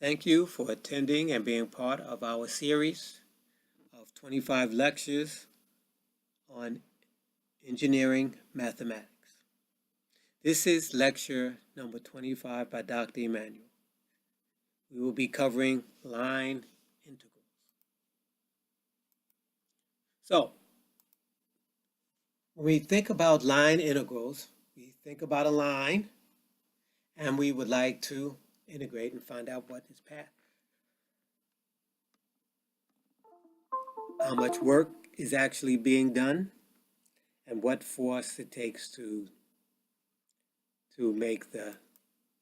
Thank you for attending and being part of our series of 25 lectures on engineering mathematics. This is lecture number 25 by Dr. Emanuel. We will be covering line integrals. So, when we think about line integrals, we think about a line and we would like to integrate and find out what its path. How much work is actually being done and what force it takes to make the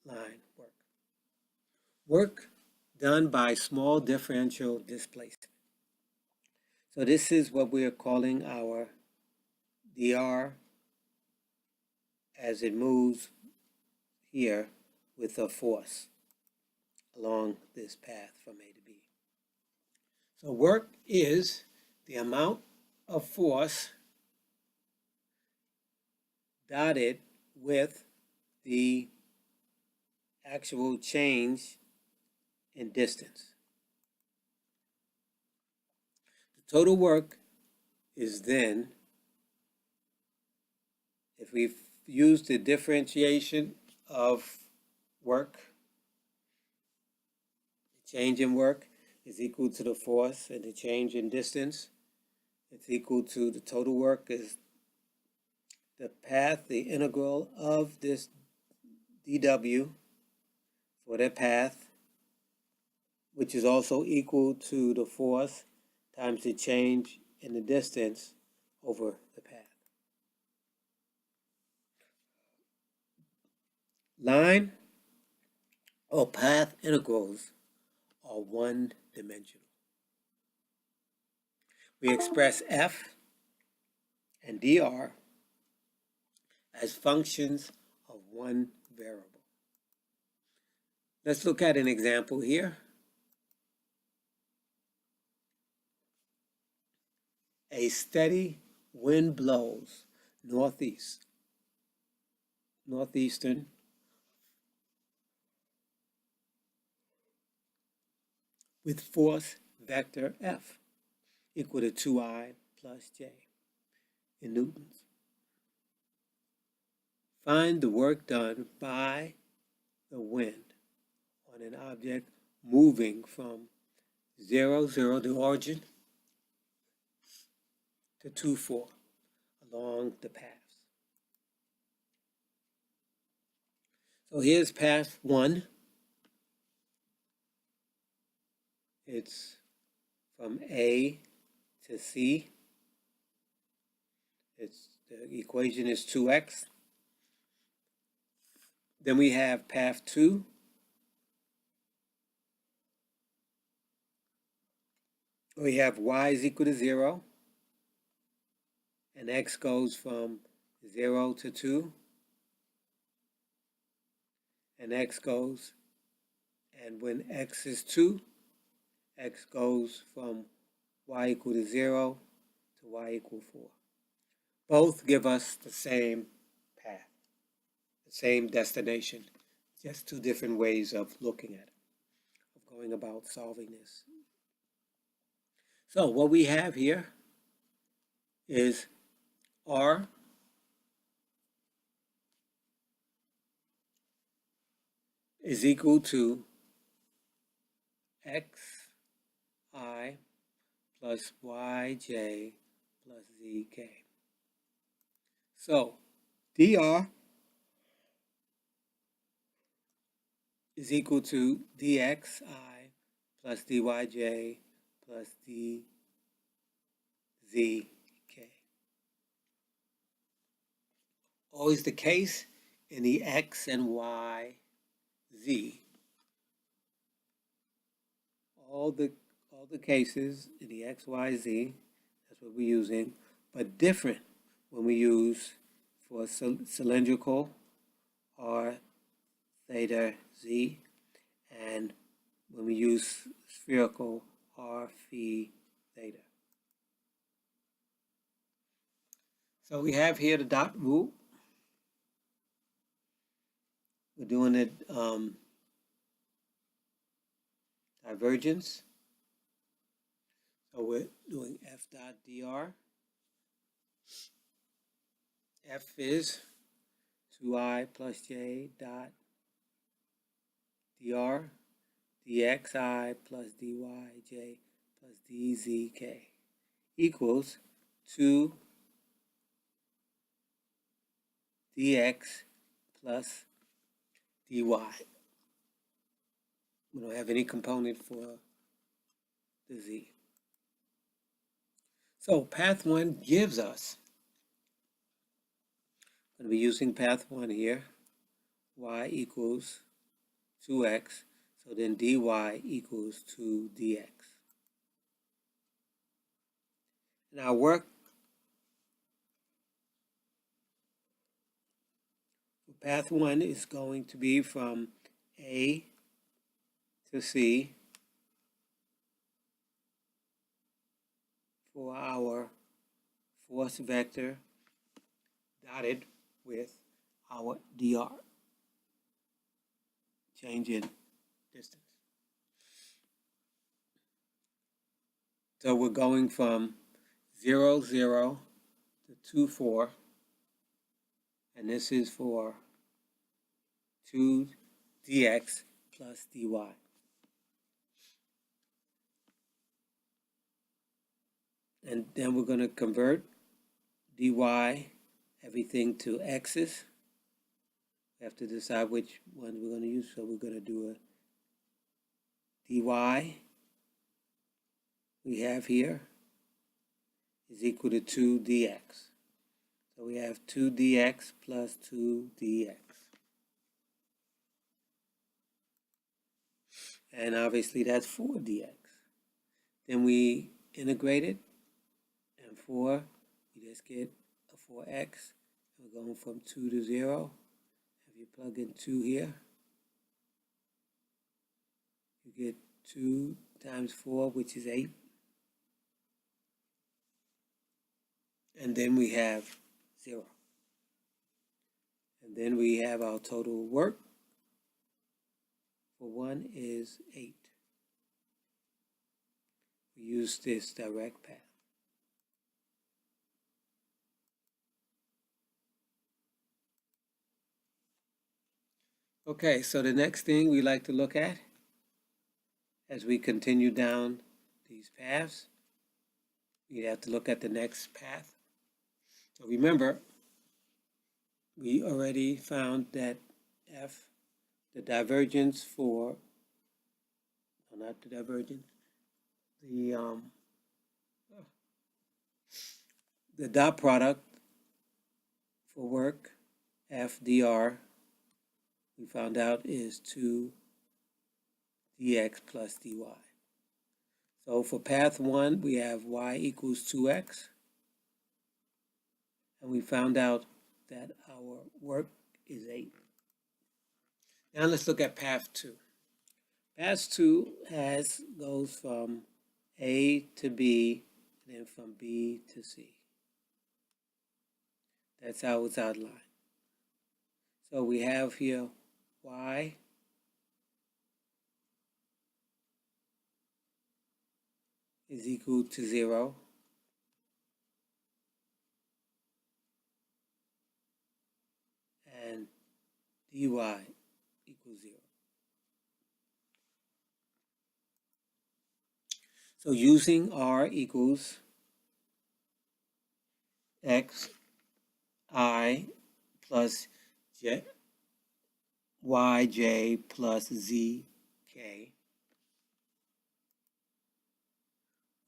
line work. Work done by small differential displacement. So this is what we are calling our dr as it moves here with a force along this path from A to B. So work is the amount of force dotted with the actual change in distance. The total work is then, if we've used the differentiation of work, the change in work is equal to the force, and the change in distance it's equal to the total work is the path, the integral of this dw for that path, which is also equal to the force times the change in the distance over the path. Line or path integrals are one-dimensional. We express f and dr as functions of one variable. Let's look at an example here. A steady wind blows northeastern, with force vector F equal to 2I plus J in newtons. Find the work done by the wind on an object moving from 0, 0, the origin, to 2, 4 along the paths. So here's path 1. It's from A to C. The equation is 2x. Then we have path 2. We have y is equal to 0. And x goes from 0 to 2. And x goes, and when x is 2, x goes from y equal to 0 to y equal 4. Both give us the same path, the same destination, just two different ways of looking at it, of going about solving this. So what we have here is r is equal to xi plus yj plus zk. So dr is equal to dxi plus dyj plus dzk. Always the case in the x and y z. All the cases in the x, y, z, that's what we're using, but different when we use for cylindrical r theta z, and when we use spherical r phi theta. So we have here the dot rule. We're doing it divergence. So we're doing f dot dr. F is 2I plus j dot dr dxi plus dyj plus dzk equals 2 dx plus dy. We don't have any component for the z. So path 1 gives us, I'm going to be using path 1 here, y equals 2x, so then dy equals 2 dx. And our work for path 1 is going to be from A to C for our force vector dotted with our dr, change in distance. So we're going from 0, 0 to 2, 4, and this is for 2 dx plus dy. And then we're going to convert dy, everything to x's. We have to decide which one we're going to use, so we're going to do a dy we have here is equal to 2 dx. So we have 2 dx plus 2 dx. And obviously that's 4 dx. Then we integrate it, and 4, we just get a 4x. We're going from 2 to 0. If you plug in 2 here, you get 2 times 4, which is 8. And then we have 0. And then we have our total work for 1 is 8. We use this direct path. Okay, so the next thing we like to look at as we continue down these paths, we have to look at the next path. So remember, we already found that f, the divergence for, no, not the divergence, the dot product for work, f dr, we found out is 2 dx plus dy. So for path 1, we have y equals 2x. And we found out that our work is 8. Now let's look at path 2. Path 2 goes from A to B, and then from B to C. That's how it's outlined. So we have here y is equal to 0. And dy equals 0. So using r equals x I plus j, yj plus zk,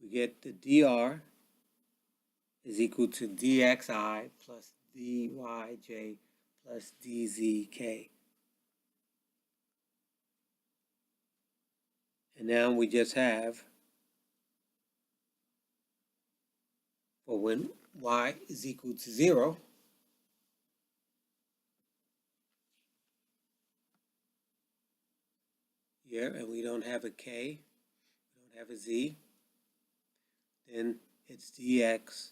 we get the dr is equal to dxi plus dyj plus dzk. And now we just have, for when y is equal to 0, here, and we don't have a k, we don't have a z, then it's dxi.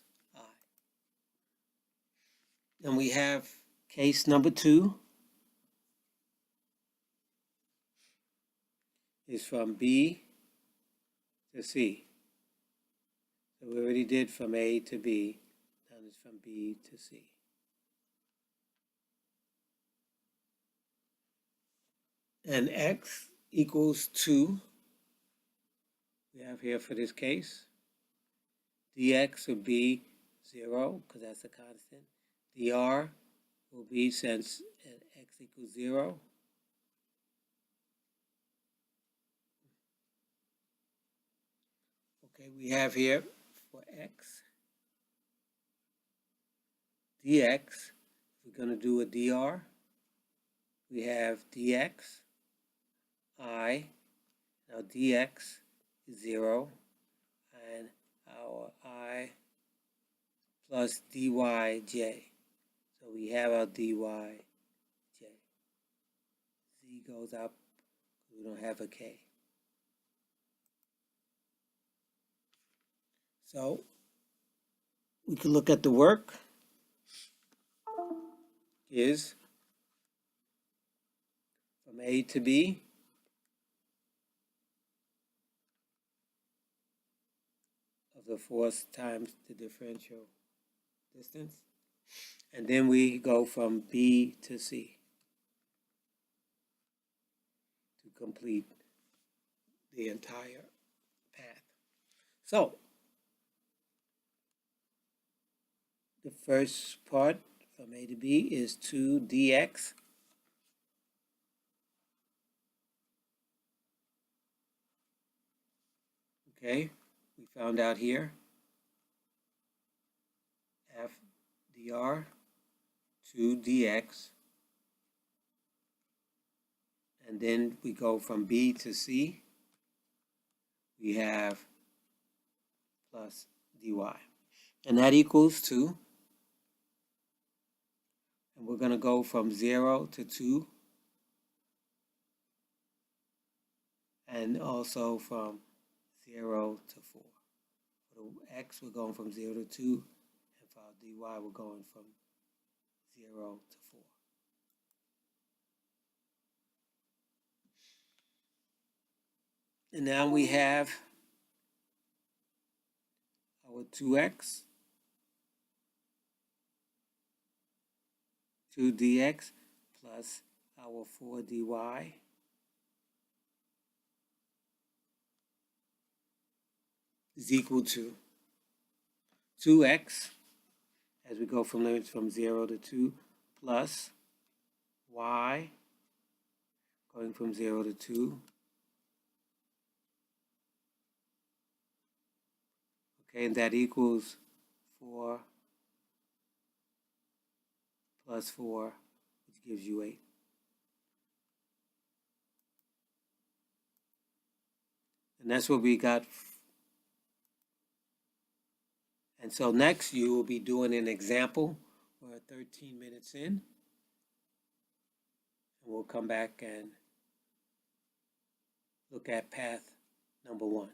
And we have case number 2 is from B to C. So we already did from A to B, now it's from B to C. And x equals 2, we have here for this case. Dx would be 0, because that's a constant. Dr will be, since x equals 0, okay, we have here for x, dx, we're going to do a dr. We have dx, I, now dx is 0, and our I plus dyj. So we have our dyj. Z goes up, we don't have a k. So we can look at the work. Is from A to B, of the force times the differential distance. And then we go from B to C to complete the entire path. So the first part from A to B is 2 dx. Okay, we found out here f dr 2 dx, and then we go from B to C, we have plus dy, and that equals 2, and we're going to go from 0 to 2, and also from 0 to 4. For the x, we're going from 0 to 2, and for our dy, we're going from 0 to 4. And now we have our 2x, 2 dx, plus our 4 dy is equal to 2x, as we go from limits from 0 to 2, plus y, going from 0 to 2. Okay, and that equals 4 plus 4, which gives you 8. And that's what we got. And so next you will be doing an example. We're 13 minutes in. And we'll come back and look at path number 1.